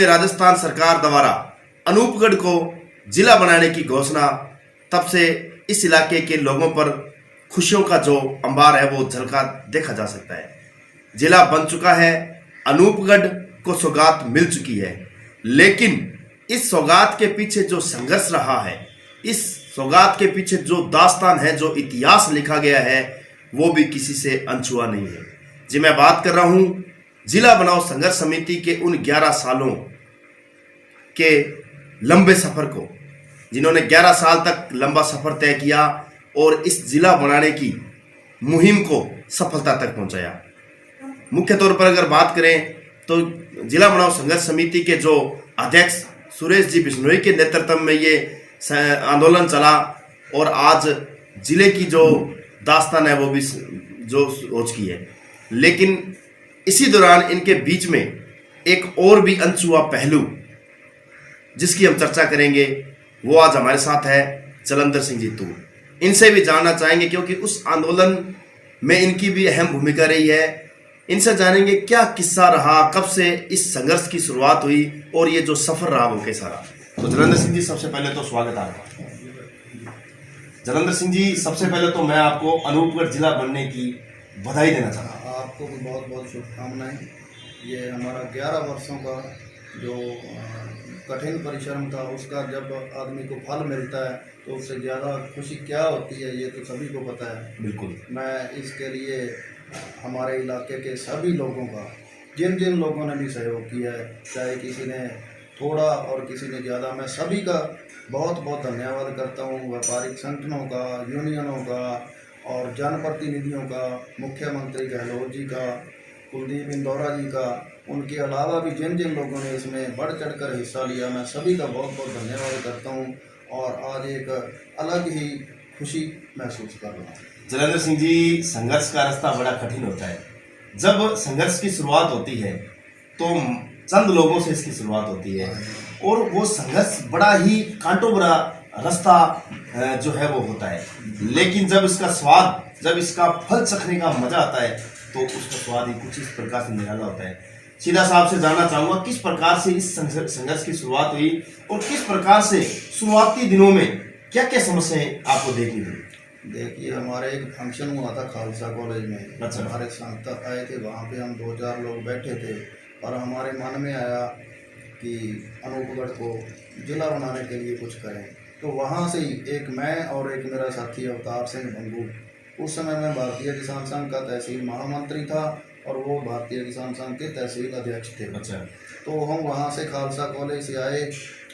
में राजस्थान सरकार द्वारा अनूपगढ़ को जिला बनाने की घोषणा, तब से इस इलाके के लोगों पर खुशियों का जो अंबार है वो झलका देखा जा सकता है। जिला बन चुका है, अनूपगढ़ को सौगात मिल चुकी है, लेकिन इस सौगात के पीछे जो संघर्ष रहा है, इस सौगात के पीछे जो दास्तान है, जो इतिहास लिखा गया है, वो भी किसी से अनछुआ नहीं है। जी, मैं बात कर रहा हूं जिला बनाओ संघर्ष समिति के उन 11 सालों के लंबे सफर को, जिन्होंने 11 साल तक लंबा सफर तय किया और इस जिला बनाने की मुहिम को सफलता तक पहुंचाया। मुख्य तौर पर अगर बात करें तो जिला बनाओ संघर्ष समिति के जो अध्यक्ष सुरेश जी बिश्नोई के नेतृत्व में ये आंदोलन चला और आज जिले की जो दास्तान है वो भी जो हो चुकी है। लेकिन इसी दौरान इनके बीच में एक और भी अनछुआ पहलू जिसकी हम चर्चा करेंगे, वो आज हमारे साथ है जलंधर सिंह जी तूर। इनसे भी जानना चाहेंगे क्योंकि उस आंदोलन में इनकी भी अहम भूमिका रही है। इनसे जानेंगे क्या किस्सा रहा, कब से इस संघर्ष की शुरुआत हुई और ये जो सफर रहा वो कैसा रहा। तो जलंधर सिंह जी, सबसे पहले तो स्वागत है आपका। जलंधर सिंह जी, सबसे पहले तो मैं आपको अनूपगढ़ जिला बनने की बधाई देना चाहता हूँ। आपको भी बहुत बहुत शुभकामनाएं। ये हमारा 11 वर्षों का जो कठिन परिश्रम था, उसका जब आदमी को फल मिलता है तो उससे ज़्यादा खुशी क्या होती है, ये तो सभी को पता है। बिल्कुल। मैं इसके लिए हमारे इलाके के सभी लोगों का, जिन जिन लोगों ने भी सहयोग किया है, चाहे किसी ने थोड़ा और किसी ने ज़्यादा, मैं सभी का बहुत बहुत धन्यवाद करता हूँ। व्यापारिक संगठनों का, यूनियनों का और जनप्रतिनिधियों का, मुख्यमंत्री गहलोत जी का, कुलदीप इंदौरा जी का, उनके अलावा भी जिन जिन लोगों ने इसमें बढ़ चढ़ कर हिस्सा लिया, मैं सभी का बहुत बहुत धन्यवाद करता हूँ और आज एक अलग ही खुशी महसूस कर रहा हूँ। जलंधर सिंह जी, संघर्ष का रास्ता बड़ा कठिन होता है। जब संघर्ष की शुरुआत होती है तो चंद लोगों से इसकी शुरुआत होती है और वो संघर्ष बड़ा ही कांटों भरा रास्ता जो है वो होता है, लेकिन जब इसका स्वाद, जब इसका फल चखने का मजा आता है तो उसका स्वाद ही कुछ इस प्रकार से निराला होता है। सीधा साहब से जानना चाहूंगा किस प्रकार से इस संघर्ष की शुरुआत हुई और किस प्रकार से शुरुआती दिनों में क्या क्या समस्याएं आपको देखनी पड़ी। देखिए, हमारे एक फंक्शन हुआ था खालसा कॉलेज में। अच्छा। हमारे संस्था आए थे, वहाँ पे हम 2-4 लोग बैठे थे और हमारे मन में आया कि अनूपगढ़ को जिला बनाने के लिए कुछ करें। तो वहाँ से ही एक मैं और एक मेरा साथी अवतार सिंह भंगू, उस समय मैं भारतीय किसान संघ का तहसील महामंत्री था और वो भारतीय किसान संघ के तहसील अध्यक्ष थे। अच्छा। तो हम वहाँ से खालसा कॉलेज से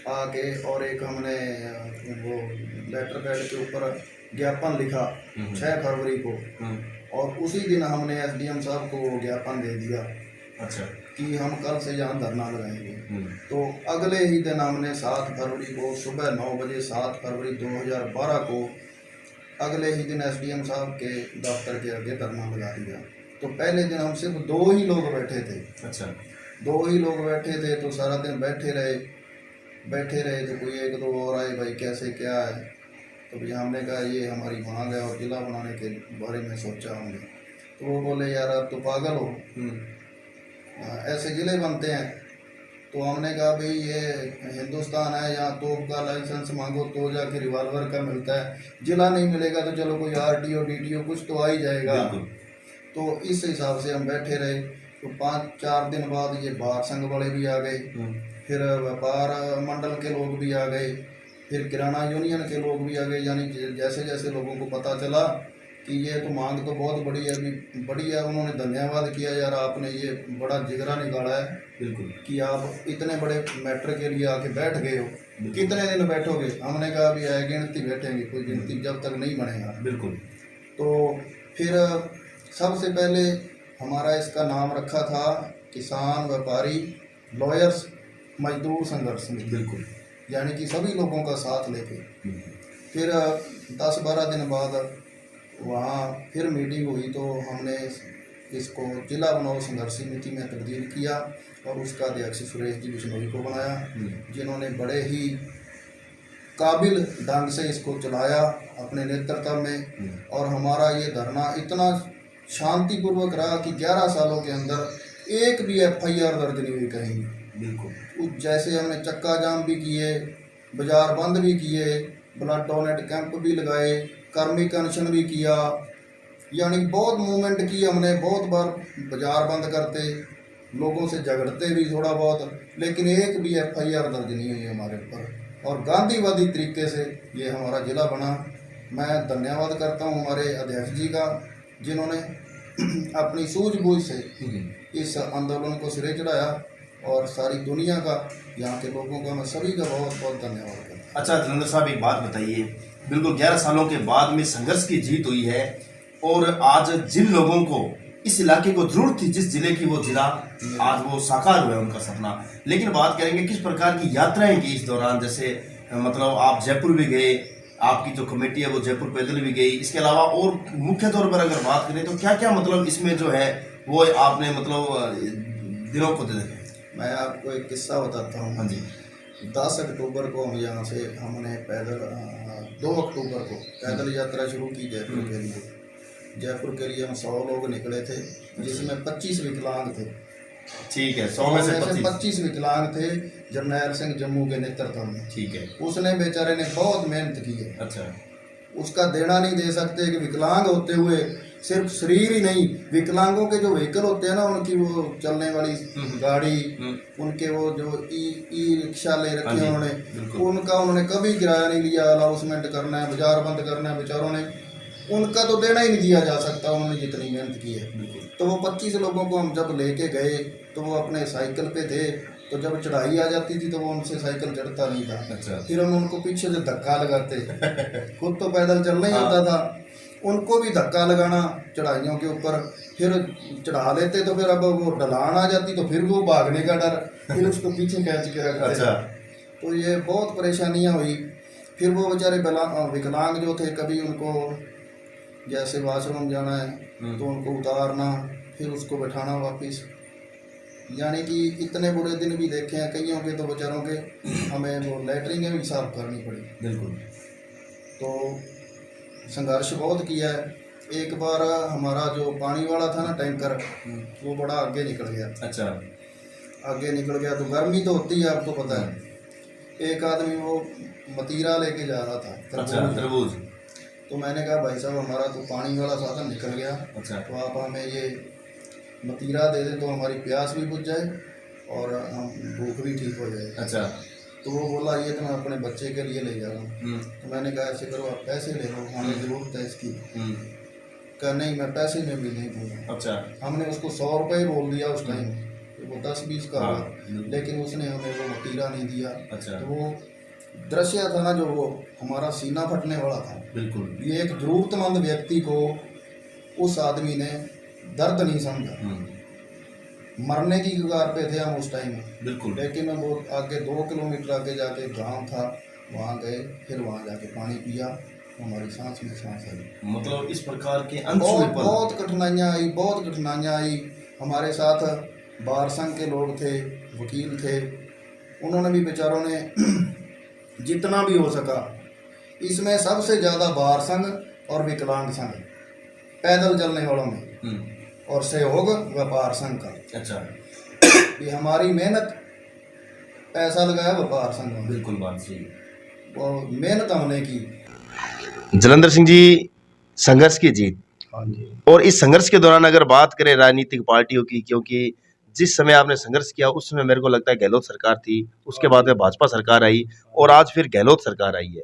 आके और एक हमने वो लेटर पैड के ऊपर ज्ञापन लिखा 6 फरवरी को और उसी दिन हमने एसडीएम साहब को वो ज्ञापन दे दिया। अच्छा। कि हम कल से यहाँ धरना लगाएंगे। तो अगले ही दिन हमने 7 फरवरी को सुबह 9 बजे 7 फरवरी 2012 को अगले ही दिन एसडीएम साहब के दफ्तर के आगे धरना लगा दिया। तो पहले दिन हम सिर्फ 2 ही लोग बैठे थे। अच्छा। 2 ही लोग बैठे थे, तो सारा दिन बैठे रहे तो कोई 1-2 और आए, भाई कैसे क्या है। तो भैया हमने कहा ये हमारी मांग है और जिला बनाने के बारे में सोचा हमने। तो वो बोले यार आप तो पागल हो, ऐसे जिले बनते हैं। तो हमने कहा भाई ये हिंदुस्तान है, यहाँ तोप का लाइसेंस मांगो तो जाके रिवॉल्वर का मिलता है, जिला नहीं मिलेगा तो चलो कोई आरटीओ डीटीओ कुछ तो आ ही जाएगा। तो इस हिसाब से हम बैठे रहे। तो 5-4 दिन बाद ये बार संघ वाले भी आ गए, फिर व्यापार मंडल के लोग भी आ गए, फिर किराना यूनियन के लोग भी आ गए। यानी जैसे जैसे लोगों को पता चला कि ये तो मांग तो बहुत बड़ी है, अभी बड़ी है, उन्होंने धन्यवाद किया, यार आपने ये बड़ा जिगरा निकाला है। बिल्कुल। कि आप इतने बड़े मैटर के लिए आके बैठ गए हो, कितने दिन बैठोगे। हमने कहा अभी है गिनती बैठेंगे, कोई गिनती जब तक नहीं बनेगा। बिल्कुल। तो फिर सबसे पहले हमारा इसका नाम रखा था किसान व्यापारी लॉयर्स मजदूर संघर्ष समिति। बिल्कुल। यानी कि सभी लोगों का साथ लेके। फिर 10-12 दिन बाद वहाँ फिर मीटिंग हुई तो हमने इसको जिला बनाओ संघर्ष समिति में तब्दील किया और उसका अध्यक्ष सुरेश जी बिश्नोई को बनाया, जिन्होंने बड़े ही काबिल ढंग से इसको चलाया अपने नेतृत्व में। और हमारा ये धरना इतना शांतिपूर्वक रहा कि 11 सालों के अंदर एक भी FIR दर्ज नहीं हुई कहीं। बिल्कुल। जैसे हमने चक्का जाम भी किए, बाजार बंद भी किए, ब्लड डोनेट कैंप भी लगाए, कार्मिक अनशन भी किया, यानी बहुत मूवमेंट की हमने। बहुत बार बाजार बंद करते, लोगों से झगड़ते भी थोड़ा बहुत, लेकिन एक भी FIR दर्ज नहीं हुई हमारे ऊपर। और गांधीवादी तरीके से ये हमारा ज़िला बना। मैं धन्यवाद करता हूँ हमारे अध्यक्ष जी का, जिन्होंने अपनी सूझबूझ से इस आंदोलन को सिरे चढ़ाया। और सारी दुनिया का, यहाँ के लोगों का, मैं सभी का बहुत बहुत धन्यवाद करता हूँ। अच्छा धर्मेंद्र साहब, एक बात बताइए, बिल्कुल 11 सालों के बाद में संघर्ष की जीत हुई है, और आज जिन लोगों को इस इलाके को जरूरत थी, जिस जिले की वो जिला, आज वो साकार हुआ है उनका सपना। लेकिन बात करेंगे किस प्रकार की यात्राएं की इस दौरान, जैसे मतलब आप जयपुर भी गए, आपकी जो कमेटी है वो जयपुर पैदल भी गई, इसके अलावा और मुख्य तौर पर अगर बात करें तो क्या क्या मतलब इसमें जो है वो आपने मतलब दिनों को देखे? मैं आपको एक किस्सा बताता हूँ। हाँ जी। 10 अक्टूबर को हम यहाँ से, हमने पैदल 2 अक्टूबर को पैदल यात्रा शुरू की जयपुर के लिए। जयपुर के लिए हम 100 लोग निकले थे, जिसमें 25 विकलांग थे। ठीक है, 100 में से 25 विकलांग थे, जरनैल सिंह जम्मू के नेतृत्व में। ठीक है। उसने बेचारे ने बहुत मेहनत की है। अच्छा। उसका देना नहीं दे सकते कि विकलांग होते हुए सिर्फ शरीर ही नहीं, विकलांगों के जो व्हीकल होते हैं ना, उनकी वो चलने वाली गाड़ी, उनके वो जो ई रिक्शा ले रखे हैं उन्होंने, उनका उन्होंने कभी किराया नहीं लिया। अलाउंसमेंट करना है, बाजार बंद करना है, बेचारों ने उनका तो देना ही नहीं दिया जा सकता, उन्होंने जितनी मेहनत की है। तो वो 25 लोगों को हम जब लेके गए तो वो अपने साइकिल पे थे, तो जब चढ़ाई आ जाती थी तो वो उनसे साइकिल चढ़ता नहीं था। अच्छा। फिर हम उनको पीछे से धक्का लगाते, खुद तो पैदल चलना ही होता था, उनको भी धक्का लगाना चढ़ाइयों के ऊपर। फिर चढ़ा लेते तो फिर अब वो ढलान आ जाती तो फिर वो भागने का डर, फिर उसको पीछे खींच के रखते। अच्छा। तो ये बहुत परेशानियां हुई। फिर वो बेचारे विकलांग जो थे, कभी उनको जैसे वॉशरूम जाना है तो उनको उतारना, फिर उसको बैठाना वापस, यानी कि इतने बुरे दिन भी देखे हैं कईयों के। तो बेचारों के हमें वो लैटरिंगें भी साफ करनी पड़ी। बिल्कुल। तो संघर्ष बहुत किया है। एक बार हमारा जो पानी वाला था ना टैंकर, वो बड़ा आगे निकल गया। अच्छा। आगे निकल गया तो गर्मी तो होती है, आपको पता है। एक आदमी वो मतीरा लेके जा रहा था, अच्छा, तरबूज। तो मैंने कहा भाई साहब, हमारा तो पानी वाला साधन निकल गया, अच्छा, तो आप हमें ये मतीरा दे दें तो हमारी प्यास भी बुझ जाए और हम भूख भी ठीक हो जाए। अच्छा। तो वो बोला ये तो मैं अपने बच्चे के लिए ले जा रहा हूँ। तो मैंने कहा ऐसे करो, आप पैसे ले लो, हमें ज़रूरत है इसकी। कहा नहीं, मैं पैसे में भी नहीं दूँगा। अच्छा। हमने उसको 100 रुपये बोल दिया उस टाइम, तो वो 10-20 का हुआ, लेकिन उसने हमें वो मतीरा नहीं दिया। अच्छा। तो वो दृश्य था ना, जो वो हमारा सीना फटने वाला था। बिल्कुल। ये एक जरूरतमंद व्यक्ति को उस आदमी ने दर्द नहीं समझा। मरने की कगार पे थे हम उस टाइम। बिल्कुल। लेकिन वो आगे 2 किलोमीटर आगे जाके गांव था, वहाँ गए, फिर वहाँ जाके पानी पिया, हमारी सांस में सांस आई। मतलब इस प्रकार के बहुत कठिनाइयाँ आई, बहुत कठिनाइयाँ आई। हमारे साथ बार संघ के लोग थे, वकील थे, उन्होंने भी, बेचारों ने जितना भी हो सका। इसमें सबसे ज़्यादा बार संघ और विकलांग संघ, पैदल चलने वालों में, और सहयोग व्यापार संघ का। अच्छा। ये हमारी मेहनत, पैसा लगाया व्यापार संघ में। बिल्कुल बात सही है। वो मेहनत हमने की। जलंधर सिंह जी, संघर्ष की जीत। हाँ जी। और इस संघर्ष के दौरान अगर बात करें राजनीतिक पार्टियों की, क्योंकि जिस समय आपने संघर्ष किया उस समय मेरे को लगता है गहलोत सरकार थी, उसके बाद में भाजपा सरकार आई और आज फिर गहलोत सरकार आई है।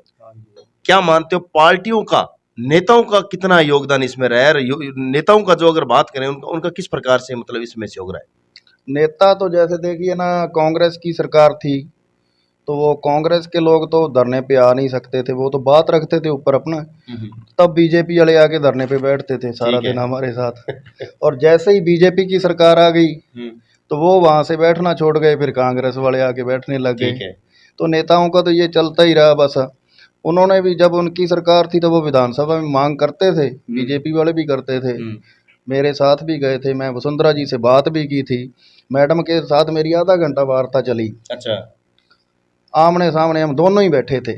क्या मानते हो पार्टियों का, नेताओं का कितना योगदान इसमें रहा है? नेताओं का जो अगर बात करें उनका किस प्रकार से मतलब इसमें सहयोग रहा है? नेता तो जैसे देखिए ना, कांग्रेस की सरकार थी तो वो कांग्रेस के लोग तो धरने पे आ नहीं सकते थे, वो तो बात रखते थे ऊपर अपना। तब बीजेपी वाले आके धरने पे बैठते थे सारा दिन हमारे साथ। और जैसे ही बीजेपी की सरकार आ गई तो वो वहाँ से बैठना छोड़ गए, फिर कांग्रेस वाले आके बैठने लग गए। तो नेताओं का तो ये चलता ही रहा बस। उन्होंने भी, जब उनकी सरकार थी तो वो विधानसभा में मांग करते थे, बीजेपी वाले भी करते थे, मेरे साथ भी गए थे। मैं वसुंधरा जी से बात भी की थी, मैडम के साथ मेरी आधा घंटा वार्ता चली। अच्छा। आमने सामने हम दोनों ही बैठे थे।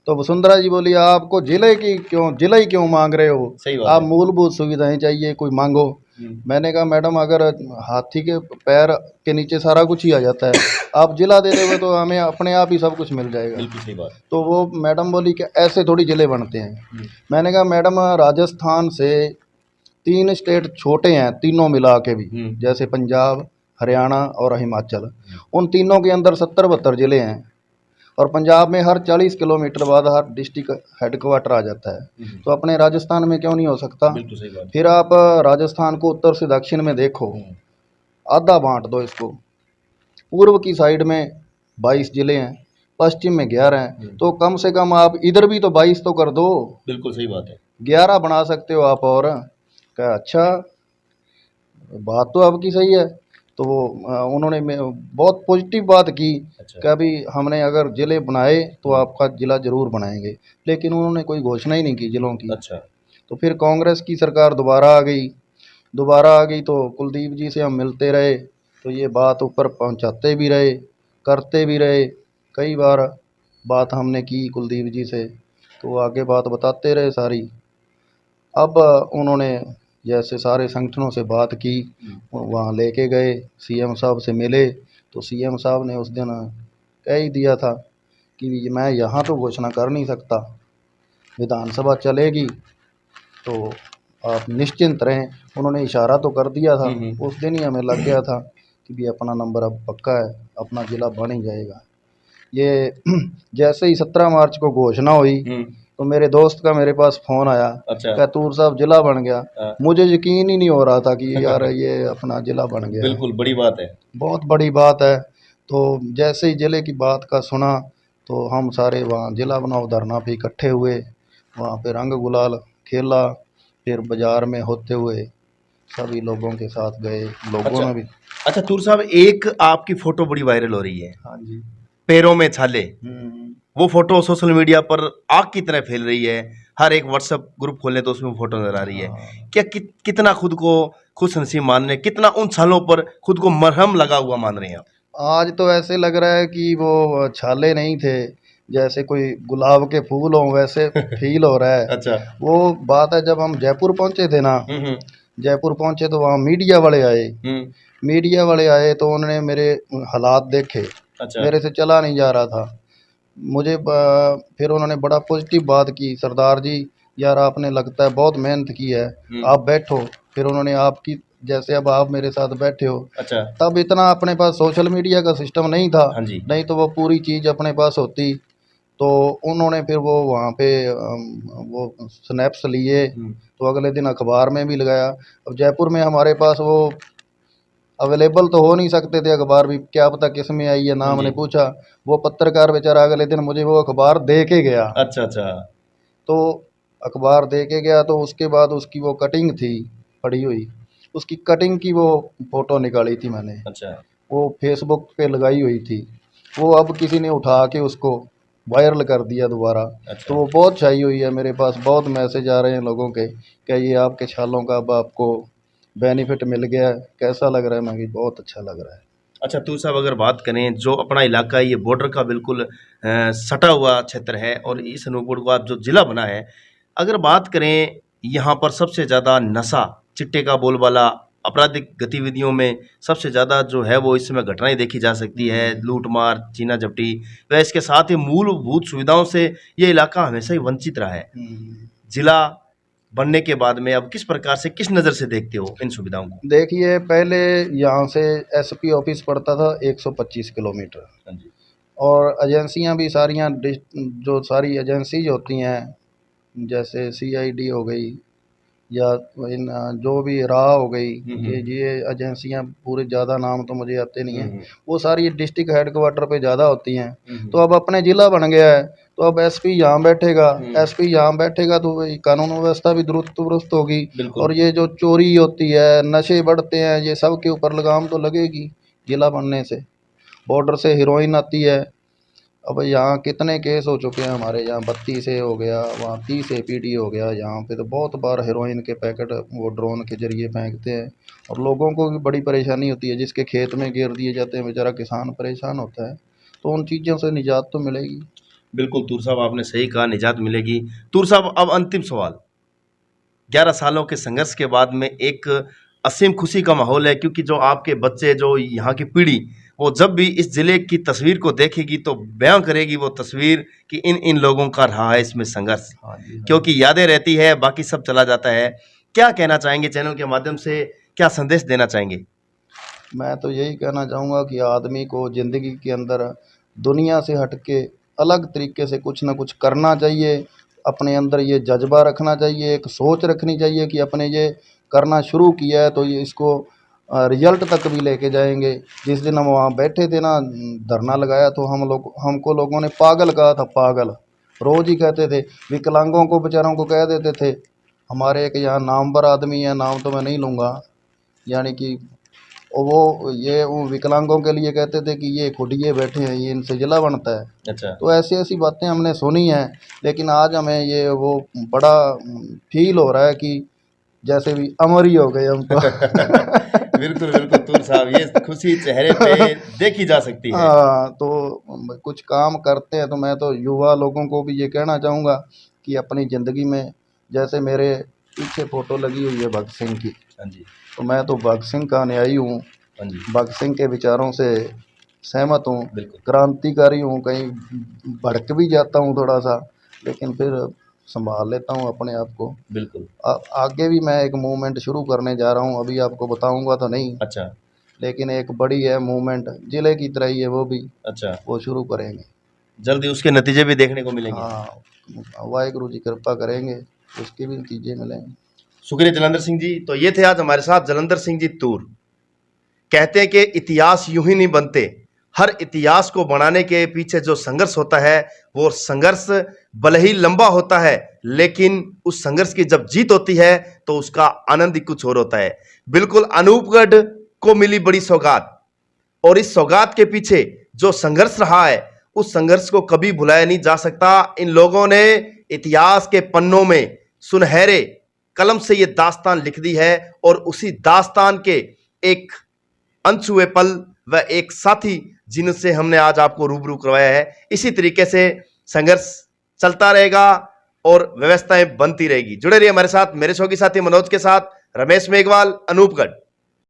तो वसुंधरा जी बोली, आपको जिला ही क्यों मांग रहे हो? सही बात आप है। मूलभूत सुविधाएं चाहिए, कोई मांगो। मैंने कहा मैडम अगर हाथी के पैर के नीचे सारा कुछ ही आ जाता है, आप जिला दे दोगे तो हमें अपने आप ही सब कुछ मिल जाएगा। बिल्कुल सही बात। तो वो मैडम बोली कि ऐसे थोड़ी जिले बनते हैं। मैंने कहा मैडम राजस्थान से 3 स्टेट छोटे हैं, तीनों मिला के भी, जैसे पंजाब, हरियाणा और हिमाचल, उन तीनों के अंदर 70-72 जिले हैं। और पंजाब में हर 40 किलोमीटर बाद हर डिस्ट्रिक्ट हेडक्वार्टर आ जाता है, तो अपने राजस्थान में क्यों नहीं हो सकता। बिल्कुल सही बात। फिर आप राजस्थान को उत्तर से दक्षिण में देखो, आधा बांट दो इसको। पूर्व की साइड में 22 जिले हैं, पश्चिम में 11 हैं, तो कम से कम आप इधर भी तो 22 तो कर दो। बिल्कुल सही बात है। 11 बना सकते हो आप। और कहा अच्छा, बात तो आपकी सही है। तो वो उन्होंने बहुत पॉजिटिव बात की अच्छा। कि अभी हमने अगर ज़िले बनाए तो आपका ज़िला ज़रूर बनाएंगे, लेकिन उन्होंने कोई घोषणा ही नहीं की ज़िलों की। अच्छा। तो फिर कांग्रेस की सरकार दोबारा आ गई तो कुलदीप जी से हम मिलते रहे, तो ये बात ऊपर पहुंचाते भी रहे, करते भी रहे। कई बार बात हमने की कुलदीप जी से, तो वो आगे बात बताते रहे सारी। अब उन्होंने जैसे सारे संगठनों से बात की, वहाँ लेके गए, सीएम साहब से मिले, तो सीएम साहब ने उस दिन कह ही दिया था कि मैं यहाँ तो घोषणा कर नहीं सकता, विधानसभा चलेगी तो आप निश्चिंत रहें। उन्होंने इशारा तो कर दिया था, उस दिन ही हमें लग गया था कि भी अपना नंबर अब पक्का है, अपना ज़िला बन ही जाएगा। ये जैसे ही 17 मार्च को घोषणा हुई तो मेरे दोस्त का मेरे पास फ़ोन आया, अच्छा। क्या तूर साहब ज़िला बन गया। हाँ। मुझे यकीन ही नहीं हो रहा था कि यार ये अपना ज़िला बन गया। बिल्कुल बड़ी बात है। बहुत बड़ी बात है। तो जैसे ही ज़िले की बात का सुना तो हम सारे वहाँ ज़िला बनाओ धरना पे इकट्ठे हुए, वहाँ पे रंग गुलाल खेला, फिर बाज़ार में होते हुए सभी लोगों के साथ गए, लोगों ने भी। अच्छा तूर साहब, एक आपकी फोटो बड़ी वायरल हो रही है, हाँ जी। पैरों में छाले। वो फोटो सोशल मीडिया पर आग की तरह फैल रही है, हर एक व्हाट्सएप ग्रुप खोले तो उसमें फोटो नजर आ रही है। क्या कितना खुद को खुश नसीब मान रहे हैं, कितना उन छालों पर खुद को मरहम लगा हुआ मान रहे हैं आप? आज तो ऐसे लग रहा है कि वो छाले नहीं थे, जैसे कोई गुलाब के फूल हों, वैसे फील हो रहा है। अच्छा। वो बात है जब हम जयपुर पहुंचे थे ना, जयपुर पहुंचे तो वहाँ मीडिया वाले आए तो उन्होंने मेरे हालात देखे। अच्छा। मेरे से चला नहीं जा रहा था मुझे। फिर उन्होंने बड़ा पॉजिटिव बात की, सरदार जी यार आपने लगता है बहुत मेहनत की है, आप बैठो। फिर उन्होंने आपकी जैसे अब आप मेरे साथ बैठे हो। अच्छा। तब इतना अपने पास सोशल मीडिया का सिस्टम नहीं था। हाँ जी। नहीं तो वो पूरी चीज़ अपने पास होती। तो उन्होंने फिर वो वहाँ पे वो स्नैप्स लिए, तो अगले दिन अखबार में भी लगाया। अब जयपुर में हमारे पास वो अवेलेबल तो हो नहीं सकते थे अखबार भी, क्या पता किस में आई है, ना हमने पूछा। वो पत्रकार बेचारा अगले दिन मुझे वो अखबार दे के गया। अच्छा अच्छा। तो अखबार दे के गया तो उसके बाद उसकी वो कटिंग थी पड़ी हुई, उसकी कटिंग की वो फ़ोटो निकाली थी मैंने। अच्छा। वो फेसबुक पे लगाई हुई थी, वो अब किसी ने उठा के उसको वायरल कर दिया दोबारा। अच्छा। तो वो बहुत छाई हुई है, मेरे पास बहुत मैसेज आ रहे हैं लोगों के, क्या ये आपके छालों का अब आपको बेनिफिट मिल गया है, कैसा लग रहा है। मैं बहुत अच्छा लग रहा है। अच्छा तूर साहब, अगर बात करें जो अपना इलाका है, ये बॉर्डर का बिल्कुल सटा हुआ क्षेत्र है, और इस अनूपगढ़ को आप जो जिला बना है, अगर बात करें यहाँ पर सबसे ज़्यादा नशा, चिट्टे का बोलबाला, आपराधिक गतिविधियों में सबसे ज़्यादा जो है वो इस समय घटनाएं देखी जा सकती है, लूटमार, चीना झपटी, व इसके साथ ही मूलभूत सुविधाओं से ये इलाका हमेशा ही वंचित रहा है। जिला बनने के बाद में अब किस प्रकार से, किस नज़र से देखते हो इन सुविधाओं को? देखिए पहले यहाँ से एसपी ऑफिस पड़ता था 125 किलोमीटर, हाँ जी। और एजेंसियाँ भी सारियाँ जो सारी एजेंसीज होती हैं, जैसे सीआईडी हो गई या इन जो भी राह हो गई, ये एजेंसियां पूरे ज़्यादा नाम तो मुझे आते नहीं हैं, वो सारी डिस्ट्रिक्ट हेडक्वार्टर पे ज़्यादा होती हैं। तो अब अपने ज़िला बन गया है, तो अब एसपी यहाँ बैठेगा, एसपी यहाँ बैठेगा तो वही कानून व्यवस्था भी दुरुस्त होगी। और ये जो चोरी होती है, नशे बढ़ते हैं, ये सब के ऊपर लगाम तो लगेगी ज़िला बनने से। बॉर्डर से हीरोइन आती है, अब यहाँ कितने केस हो चुके हैं हमारे यहाँ, 32 से हो गया, वहाँ 30 एपीडी हो गया। यहाँ पे तो बहुत बार हेरोइन के पैकेट वो ड्रोन के जरिए फेंकते हैं, और लोगों को भी बड़ी परेशानी होती है, जिसके खेत में गिर दिए जाते हैं, बेचारा किसान परेशान होता है। तो उन चीज़ों से निजात तो मिलेगी। बिल्कुल तूर साहब, आपने सही कहा, निजात मिलेगी। तूर साहब, अब अंतिम सवाल, 11 सालों के संघर्ष के बाद में एक असीम खुशी का माहौल है, क्योंकि जो आपके बच्चे, जो यहाँ की पीढ़ी, वो जब भी इस जिले की तस्वीर को देखेगी तो बयां करेगी वो तस्वीर कि इन इन लोगों का रहा है इसमें संघर्ष, हाँ जी, हाँ। क्योंकि यादें रहती है, बाकी सब चला जाता है। क्या कहना चाहेंगे चैनल के माध्यम से, क्या संदेश देना चाहेंगे? मैं तो यही कहना चाहूँगा कि आदमी को ज़िंदगी के अंदर दुनिया से हट के अलग तरीके से कुछ ना कुछ करना चाहिए। अपने अंदर ये जज्बा रखना चाहिए, एक सोच रखनी चाहिए कि अपने ये करना शुरू किया है तो ये इसको रिजल्ट तक भी लेके जाएंगे। जिस दिन हम वहाँ बैठे थे ना, धरना लगाया, तो हमको लोगों ने पागल कहा था, पागल रोज़ ही कहते थे। विकलांगों को बेचारों को कह देते थे। हमारे एक यहाँ नामवर आदमी है, नाम तो मैं नहीं लूँगा, यानी कि वो विकलांगों के लिए कहते थे कि ये खुदिये बैठे हैं, ये इनसे जिला बनता है। अच्छा। तो ऐसी ऐसी बातें हमने सुनी हैं, लेकिन आज हमें ये वो बड़ा फील हो रहा है कि जैसे भी अमर ही हो गए हम तो। बिल्कुल बिल्कुल तूर साहब, ये खुशी चेहरे पे देखी जा सकती है। हाँ, तो कुछ काम करते हैं तो मैं तो युवा लोगों को भी ये कहना चाहूँगा कि अपनी ज़िंदगी में, जैसे मेरे पीछे फ़ोटो लगी हुई है भगत सिंह की, हाँ जी, तो मैं तो भगत सिंह का अनुयायी हूँ, हाँ जी, भगत सिंह के विचारों से सहमत हूँ, बिल्कुल। क्रांतिकारी हूँ। कहीं भड़क भी जाता हूँ थोड़ा सा, लेकिन फिर संभाल लेता हूँ अपने आप को। बिल्कुल। आगे भी मैं एक मूवमेंट शुरू करने जा रहा हूँ, अभी आपको बताऊँगा तो नहीं, अच्छा लेकिन एक बड़ी है मूवमेंट, जिले की तरह ही है वो भी, अच्छा, वो शुरू करेंगे। जल्दी उसके नतीजे भी देखने को मिलेंगे। हाँ, वाहिगुरु जी कृपा करेंगे, उसके भी नतीजे मिलेंगे। शुक्रिया जलंधर सिंह जी। तो ये थे आज हमारे साथ जलंधर सिंह जी तूर। कहते हैं कि इतिहास यूं ही नहीं बनते, हर इतिहास को बनाने के पीछे जो संघर्ष होता है, वो संघर्ष भले ही लंबा होता है, लेकिन उस संघर्ष की जब जीत होती है तो उसका आनंद ही कुछ और होता है। बिल्कुल अनूपगढ़ को मिली बड़ी सौगात, और इस सौगात के पीछे जो संघर्ष रहा है, उस संघर्ष को कभी भुलाया नहीं जा सकता। इन लोगों ने इतिहास के पन्नों में सुनहरे कलम से ये दास्तान लिख दी है, और उसी दास्तान के एक अनछुए पल व एक साथी जिनसे हमने आज आपको रूबरू करवाया है। इसी तरीके से संघर्ष चलता रहेगा और व्यवस्थाएं बनती रहेगी। जुड़े रहिए हमारे साथ। मेरे सहयोगी साथी मनोज के साथ रमेश मेघवाल, अनूपगढ़।